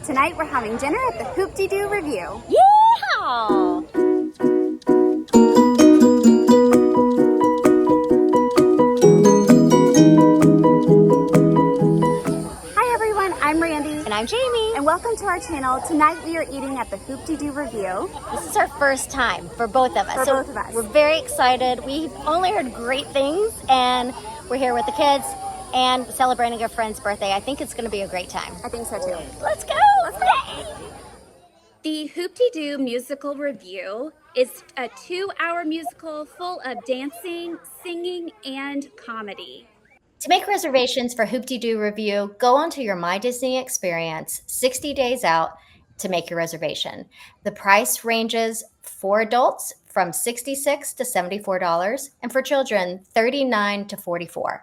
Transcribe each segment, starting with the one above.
Tonight we're having dinner at the Hoop-Dee-Doo Revue. Yeah! Hi everyone, I'm Randy. And I'm Jamie. And welcome to our channel. Tonight we are eating at the Hoop-Dee-Doo Revue. This is our first time for both of us. For both of us. We're very excited. We've only heard great things, and we're here with the kids and celebrating a friend's birthday. I think it's going to be a great time. I think so too. Let's go! Let's go! The Hoop-Dee-Doo Musical Revue is a 2-hour musical full of dancing, singing, and comedy. To make reservations for Hoop-Dee-Doo Revue, go onto your My Disney experience 60 days out to make your reservation. The price ranges for adults from $66 to $74, and for children, $39 to $44.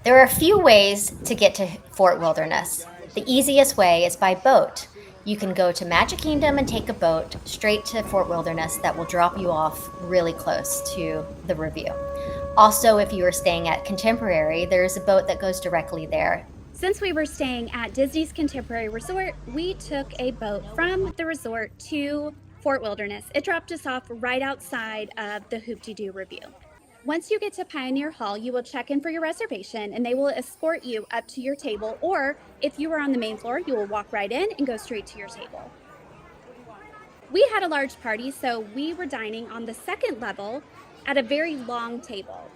There are a few ways to get to Fort Wilderness. The easiest way is by boat. You can go to Magic Kingdom and take a boat straight to Fort Wilderness that will drop you off really close to the Revue. Also, if you are staying at Contemporary, there's a boat that goes directly there. Since we were staying at Disney's Contemporary Resort, we took a boat from the resort to Fort Wilderness. It dropped us off right outside of the Hoop-Dee-Doo Revue. Once you get to Pioneer Hall, you will check in for your reservation and they will escort you up to your table, or if you are on the main floor, you will walk right in and go straight to your table. We had a large party, so we were dining on the second level at a very long table.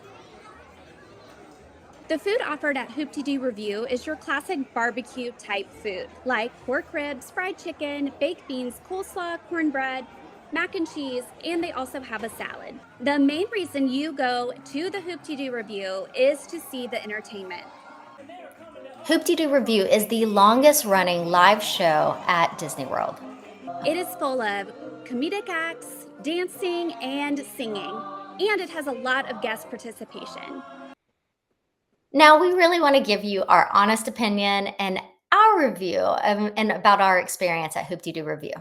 The food offered at Hoop-Dee-Doo Revue is your classic barbecue type food, like pork ribs, fried chicken, baked beans, coleslaw, cornbread, mac and cheese, and they also have a salad. The main reason you go to the Hoop-Dee-Doo Revue is to see the entertainment. Hoop-Dee-Doo Revue is the longest running live show at Disney World. It is full of comedic acts, dancing, and singing, and it has a lot of guest participation. Now, we really want to give you our honest opinion and our review and about our experience at Hoop-Dee-Doo Revue.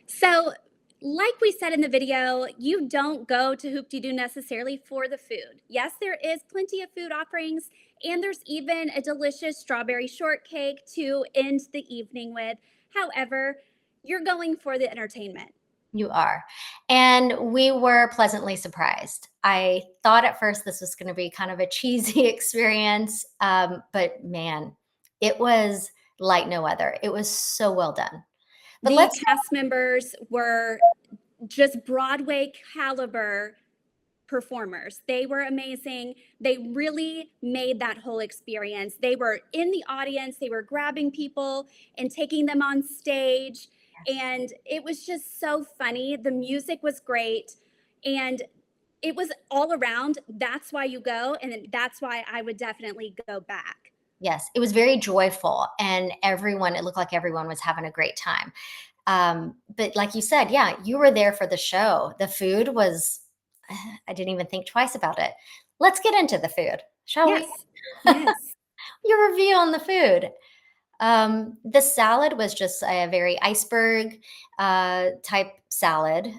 So, like we said in the video, you don't go to Hoop-Dee-Doo necessarily for the food. Yes, there is plenty of food offerings, and there's even a delicious strawberry shortcake to end the evening with. However, you're going for the entertainment. You are. And we were pleasantly surprised. I thought at first this was going to be kind of a cheesy experience, but man, it was like no other. It was so well done. But the cast members were just Broadway caliber performers. They were amazing. They really made that whole experience. They were in the audience. They were grabbing people and taking them on stage. And it was just so funny. The music was great. And it was all around. That's why you go. And that's why I would definitely go back. Yes, it was very joyful, and it looked like everyone was having a great time. But like you said, yeah, you were there for the show. The food was, I didn't even think twice about it. Let's get into the food, shall we? Yes. Your review on the food. The salad was just a very iceberg type salad.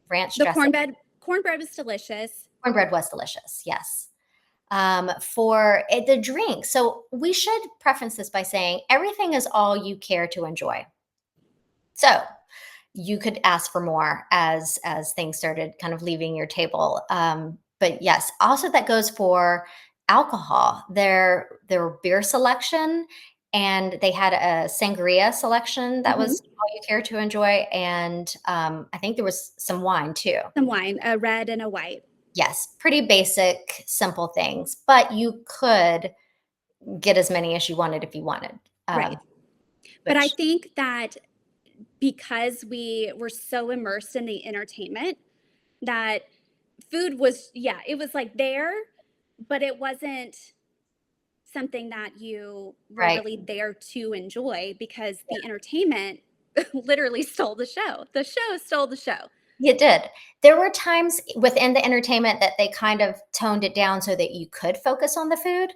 Ranch dressing. The cornbread was delicious. Cornbread was delicious, yes. For the drink. So we should preface this by saying everything is all you care to enjoy. So you could ask for more as things started kind of leaving your table. But yes, also that goes for alcohol. There were beer selection, and they had a sangria selection that was all you care to enjoy. And I think there was some wine too. Some wine, a red and a white. Yes, pretty basic, simple things, but you could get as many as you wanted if you wanted. Right. But I think that because we were so immersed in the entertainment, that food was, it was like there, but it wasn't something that you were really there to enjoy, because the entertainment literally stole the show. The show stole the show. It did. There were times within the entertainment that they kind of toned it down so that you could focus on the food.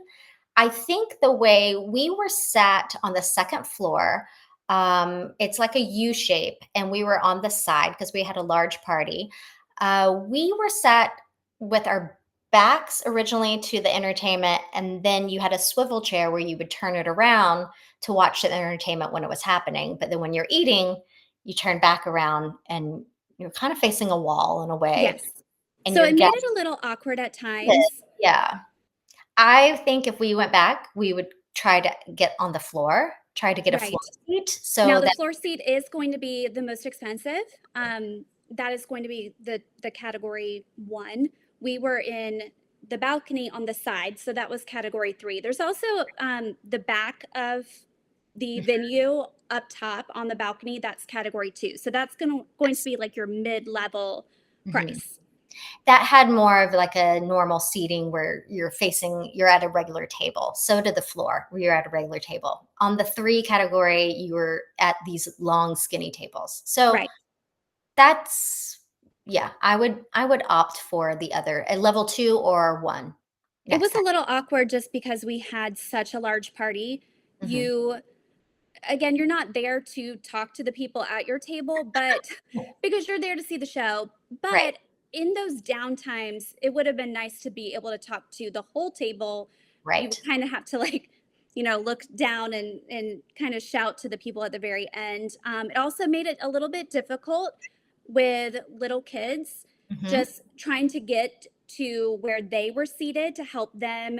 I think the way we were sat on the second floor, it's like a U shape, and we were on the side because we had a large party. We were sat with our backs originally to the entertainment, and then you had a swivel chair where you would turn it around to watch the entertainment when it was happening. But then when you're eating, you turn back around and you're kind of facing a wall in a way, Yes. and So your it made guests it a little awkward at did. times. Yeah. I think if we went back, we would try to get on the floor, try to get a floor Right. seat Now so the that floor seat is going to be the most expensive. That is going to be the category 1. We were in the balcony on the side, so that was category 3. There's also the back of the venue up top on the balcony. That's category 2. So that's going to be like your mid-level Mhm. price. That had more of like a normal seating where you're at a regular table. So did the floor where you're at a regular table. On the 3 category, you were at these long, skinny tables. So Right. that's yeah, I would opt for the other, a level 2 or 1 It next was a time. little awkward just because we had such a large party. Mhm. You Again, you're not there to talk to the people at your table, but because you're there to see the show. Right, But in those downtimes, it would have been nice to be able to talk to the whole table. You right. would kind of have to like, look down and kind of shout to the people at the very end. It also made it a little bit difficult with little kids Mhm, just trying to get to where they were seated to help them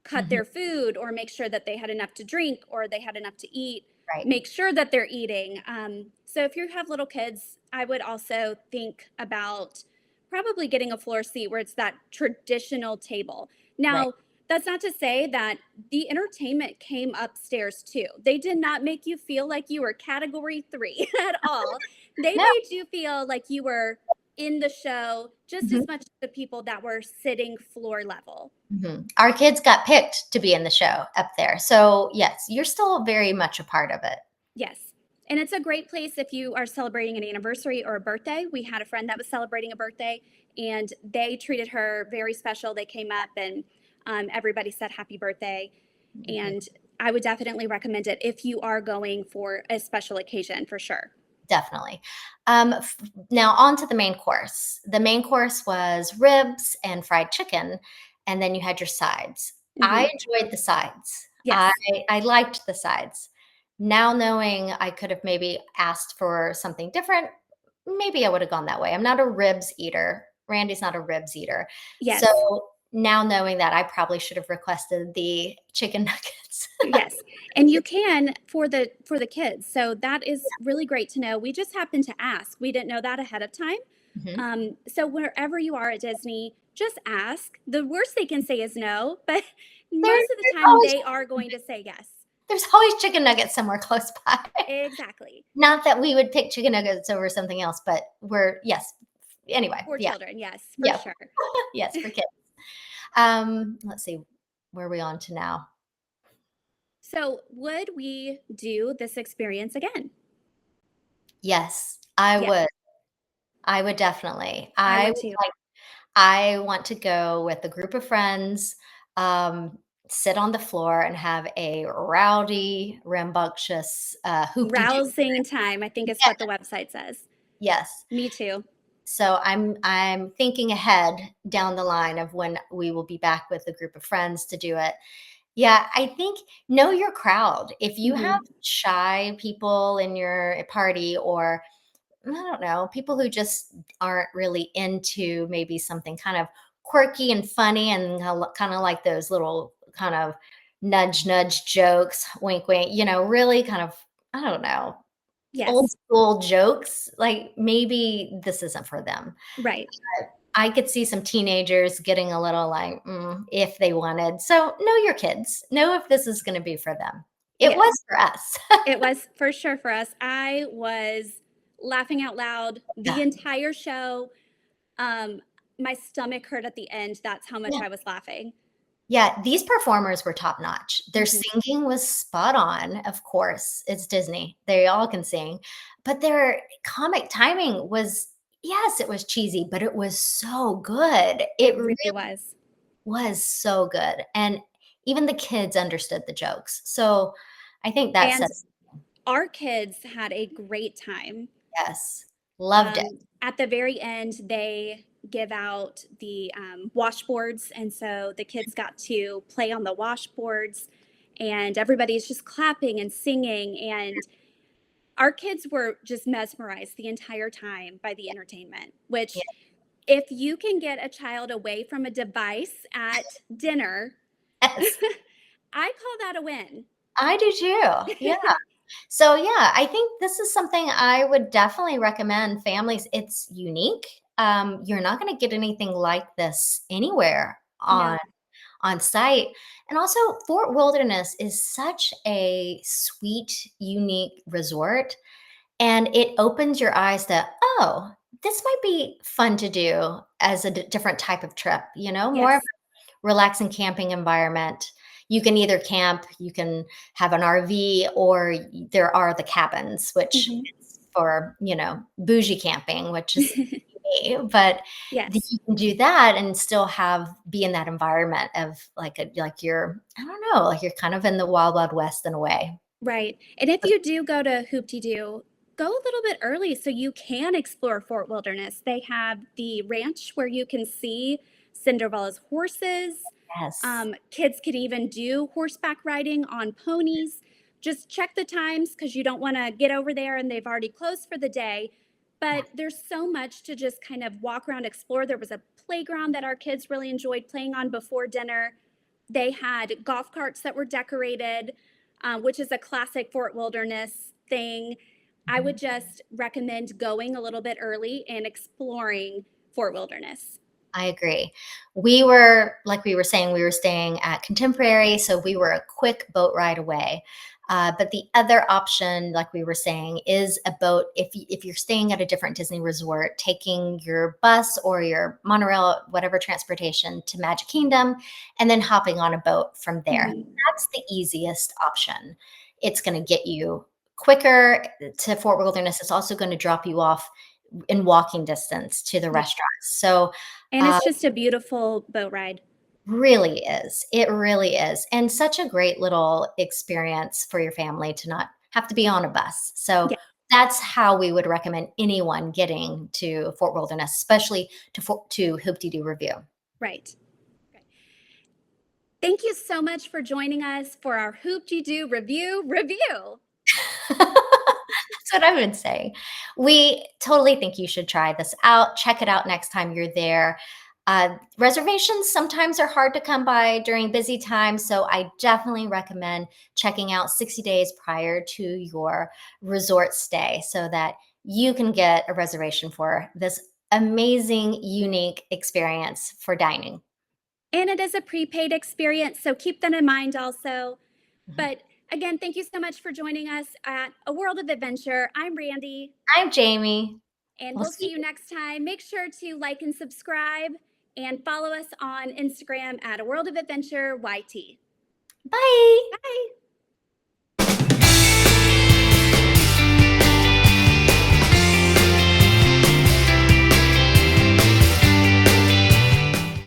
cut mhm, their food or make sure that they had enough to drink or they had enough to eat, right. make sure that they're eating. So if you have little kids, I would also think about probably getting a floor seat where it's that traditional table. Right. Now, that's not to say that the entertainment came upstairs too. They did not make you feel like you were category 3 at all. They No. made you feel like you were in the show just Mhm, as much as the people that were sitting floor level. mhm. Our kids got picked to be in the show up there. So, yes, you're still very much a part of it. Yes. And it's a great place if you are celebrating an anniversary or a birthday. We had a friend that was celebrating a birthday and they treated her very special. They came up and everybody said happy birthday. Mhm. And I would definitely recommend it if you are going for a special occasion for sure. Definitely. Now on to the main course. The main course was ribs and fried chicken, and then you had your sides. I Hmm. enjoyed the sides. I Yes. I liked the sides. Now knowing I could have maybe asked for something different, maybe I would have gone that way. I'm not a ribs eater. Randy's not a ribs eater. So Yes. now knowing that I probably should have requested the chicken nuggets. Yes. And you can for the kids. So that is really great to know. We just happened to ask. We didn't know that ahead of time. Mhm. So wherever you are at Disney, just ask. The worst they can say is no, but There most of the there's time always they are going to say yes. there's always chicken nuggets somewhere close by. Exactly. Not that we would pick chicken nuggets over something else, but we're yes. Anyway, For yeah, children, yes, for yeah, sure. yes, for kids. Let's see, where are we on to now? So would we do this experience again? Yes, I Yes, would. I would definitely. I I would would too. like I want to go with a group of friends, sit on the floor and have a rowdy, rambunctious, hoop-de-doo. Rousing time, I think is Yeah, what the website says. yes. Me too. So I'm thinking ahead down the line of when we will be back with a group of friends to do it. Yeah, I think know your crowd. If you have Hmm. shy people in your party or I don't know, people who just aren't really into maybe something kind of quirky and funny and kind of like those little kind of nudge nudge jokes, wink wink, really kind of I don't know, old Yes, school jokes, like maybe this isn't for them. right. I could see some teenagers getting a little like, if they wanted. So know your kids. Know if this is going to be for them. It Yes, was for us. it was for sure for us. I was laughing out loud the Yeah. entire show. Um, my stomach hurt at the end. That's how much Yeah. I was laughing. Yeah. These performers were top notch. Their Mhm. singing was spot on. Of course, it's Disney. They all can sing. But their comic timing was, yes, it was cheesy, but it was so good. It It really really was. was so good. And even the kids understood the jokes. So I think that And said, our kids had a great time. yes, loved it. At the very end, they give out the washboards. And so the kids got to play on the washboards, and everybody's just clapping and singing. And our kids were just mesmerized the entire time by the entertainment, which, if you can get a child away from a device at dinner, Yes, I call that a win. I do too. Yeah. So yeah, I think this is something I would definitely recommend families. It's unique. You're not going to get anything like this anywhere No. on site. And also, Fort Wilderness is such a sweet, unique resort, and it opens your eyes to, oh, this might be fun to do as a different type of trip. More Yes. relaxing camping environment. You can either camp, you can have an RV, or there are the cabins, which Hmm. is for, bougie camping, which is me. But Yes. you can do that and still be in that environment of like you're, I don't know, like you're kind of in the wild, wild west in a way. Right. And if you do go to Hoop-Dee-Doo, go a little bit early so you can explore Fort Wilderness. They have the ranch where you can see Cinderella's horses. Yes. Kids can even do horseback riding on ponies. Just check the times because you don't want to get over there and they've already closed for the day. Yeah. But there's so much to just kind of walk around, explore. There was a playground that our kids really enjoyed playing on before dinner. They had golf carts that were decorated, which is a classic Fort Wilderness thing. I Mhm. would just recommend going a little bit early and exploring Fort Wilderness. I agree. Like we were saying, we were staying at Contemporary, so we were a quick boat ride away. But the other option, like we were saying, is a boat. If you're staying at a different Disney resort, taking your bus or your monorail, whatever transportation, to Magic Kingdom, and then hopping on a boat from there. Mhm. That's the easiest option. It's going to get you quicker to Fort Wilderness. It's also going to drop you off in walking distance to the Yeah. restaurants. So And uh, it's just a beautiful boat ride. really is. It really is. And such a great little experience for your family to not have to be on a bus. So Yeah, that's how we would recommend anyone getting to Fort Wilderness, especially to Hoop-Dee-Doo Revue. right. Okay. Thank you so much for joining us for our Hoop-Dee-Doo review. That's what I would say. We totally think you should try this out. Check it out next time you're there. Reservations sometimes are hard to come by during busy times, so I definitely recommend checking out 60 days prior to your resort stay so that you can get a reservation for this amazing, unique experience for dining. And it is a prepaid experience, so keep that in mind also. Mhm. But again, thank you so much for joining us at A World of Adventure. I'm Randy, I'm Jamie. and We'll we'll see see you you. next time. Make sure to like and subscribe and follow us on Instagram at A World of Adventure YT. Bye. Bye.